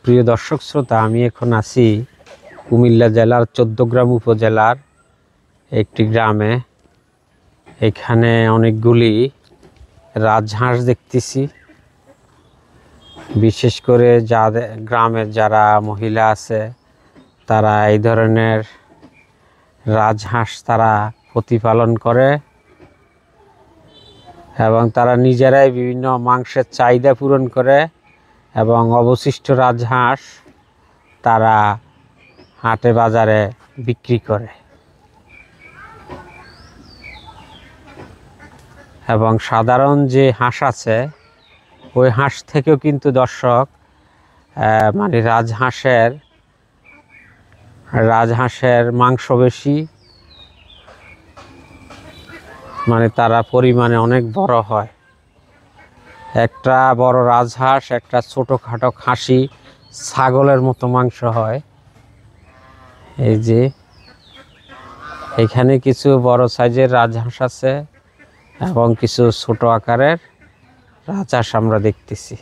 প্রিয় দর্শক শ্রোতা, আমি এখন আছি কুমিল্লা জেলার ১৪গ্রাম উপজেলার একটি গ্রামে। এখানে অনেকগুলি রাজহাঁস দেখতেছি। বিশেষ করে যাদের গ্রামের যারা মহিলা আছে তারা এই ধরনের রাজহাঁস তারা প্রতিপালন করে এবং তারা নিজেরাই বিভিন্ন মাংসের চাহিদা পূরণ করে এবং অবশিষ্ট রাজহাঁস তারা হাটে বাজারে বিক্রি করে এবং সাধারণ যে হাঁস আছে ওই হাঁস থেকেও কিন্তু দর্শক মানে রাজহাঁসের মাংস বেশি, মানে তারা পরিমাণে অনেক বড় হয়। একটা বড় রাজহাঁস একটা ছোটোখাটো খাসি ছাগলের মতো মাংস হয়। এই যে এখানে কিছু বড় সাইজের রাজহাঁস আছে এবং কিছু ছোট আকারের রাজহাঁস আমরা দেখতেছি।